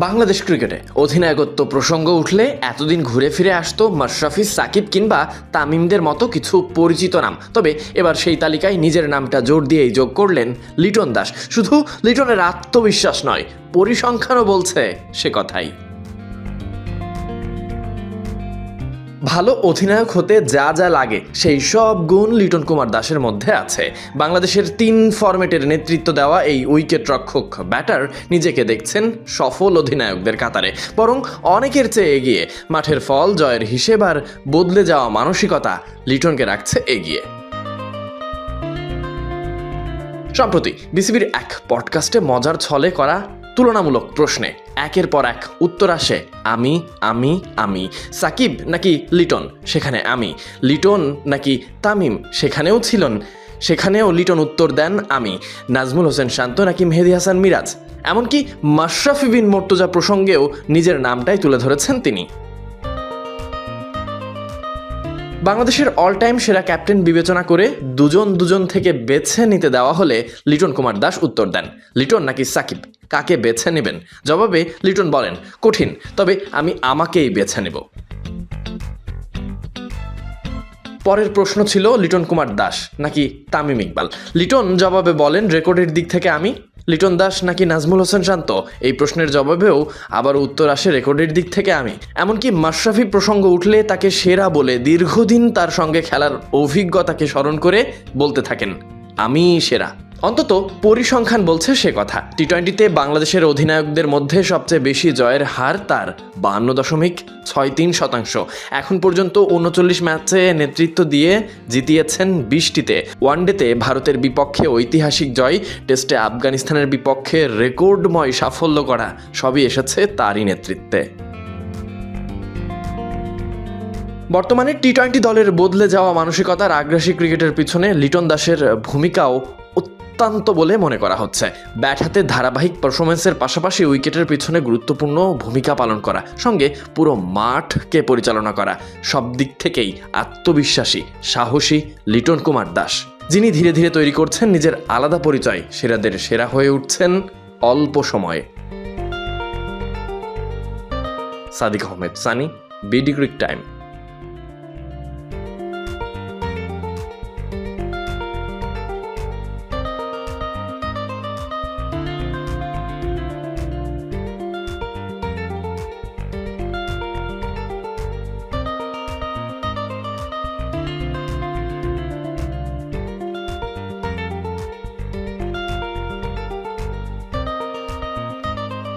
বাংলাদেশ ক্রিকেটে অধিনায়কত্ব প্রসঙ্গ উঠলে এতদিন ঘুরে ফিরে আসতো মাশরাফি, সাকিব কিংবা তামিমদের মতো কিছু পরিচিত নাম। তবে এবার সেই তালিকায় নিজের নামটা জোর দিয়েই যোগ করলেন লিটন দাস। শুধু লিটনের আত্মবিশ্বাস নয়, পরিসংখ্যানও বলছে সে কথাই। ভালো অধিনায়ক হতে যা যা লাগে সেই সব গুণ লিটন কুমার দাসের মধ্যে আছে। বাংলাদেশের 3 ফরম্যাটের নেতৃত্ব দেওয়া এই উইকেট রক্ষক ব্যাটার নিজেকে দেখছেন সফল অধিনায়কদের কাতারে, বরং অনেকের চেয়ে এগিয়ে। মাঠের ফল, জয়ের হিসেব আর বদলে যাওয়া মানসিকতা লিটনকে রাখছে এগিয়ে। সম্প্রতি বিসিবির এক পডকাস্টে মজার ছলে করা তুলনামূলক প্রশ্নে একের পর এক উত্তর আসে আমি আমি আমি। সাকিব নাকি লিটন, সেখানে আমি। লিটন নাকি তামিম, সেখানেও লিটন উত্তর দেন আমি। নাজমুল হোসেন শান্ত নাকি মেহেদী হাসান মিরাজ, এমনকি মাশরাফি বিন মর্তুজা প্রসঙ্গেও নিজের নামটাই তুলে ধরেছেন তিনি। বাংলাদেশের অল টাইম সেরা ক্যাপ্টেন বিবেচনা করে দুজন থেকে বেছে নিতে দেওয়া হলে লিটন কুমার দাস উত্তর দেন লিটন নাকি সাকিব, কাকে বেছে নেবেন? জবাবে লিটন বলেন, কঠিন, তবে আমি আমাকেই বেছে নেব। পরের প্রশ্ন ছিল লিটন কুমার দাস নাকি তামিম ইকবাল। লিটন জবাবে বলেন, রেকর্ডের দিক থেকে আমি। লিটন দাস নাকি নাজমুল হোসেন শান্ত, এই প্রশ্নের জবাবেও আবার উত্তর আসে রেকর্ডের দিক থেকে আমি। এমনকি মাশরাফি প্রসঙ্গ উঠলে তাকে সেরা বলে দীর্ঘদিন তার সঙ্গে খেলার অভিজ্ঞতাকে স্মরণ করে বলতে থাকেন আমি সেরা। অন্তত পরিসংখ্যান বলছে সে কথা। টি-20তে বাংলাদেশের অধিনায়কদের মধ্যে সবচেয়ে বেশি জয়ের হার তার 52.63%। এখন পর্যন্ত 39 ম্যাচে নেতৃত্ব দিয়ে জিতিয়েছেন 20টিতে। ওয়ানডেতে ভারতের বিপক্ষে ঐতিহাসিক জয়, টেস্টে আফগানিস্তানের বিপক্ষে রেকর্ডময় সাফল্য করা, সবই এসেছে তারই নেতৃত্বে। বর্তমানে টি-20 দলের বদলে যাওয়া মানসিকতার আগ্রাসী ক্রিকেটের পিছনে লিটন দাসের ভূমিকাও অত্যন্ত বলে মনে করা হচ্ছে। ব্যাট হাতে ধারাবাহিক পারফরমেন্সের পাশাপাশি উইকেটের পিছনে গুরুত্বপূর্ণ ভূমিকা পালন করা, সঙ্গে পুরো মাঠকে পরিচালনা করা, সব দিক থেকেই আত্মবিশ্বাসী, সাহসী লিটন কুমার দাস, যিনি ধীরে ধীরে তৈরি করছেন নিজের আলাদা পরিচয়, সেরাদের সেরা হয়ে উঠছেন অল্প সময়ে। Sadiq Ahmed Sunny, BD cric time.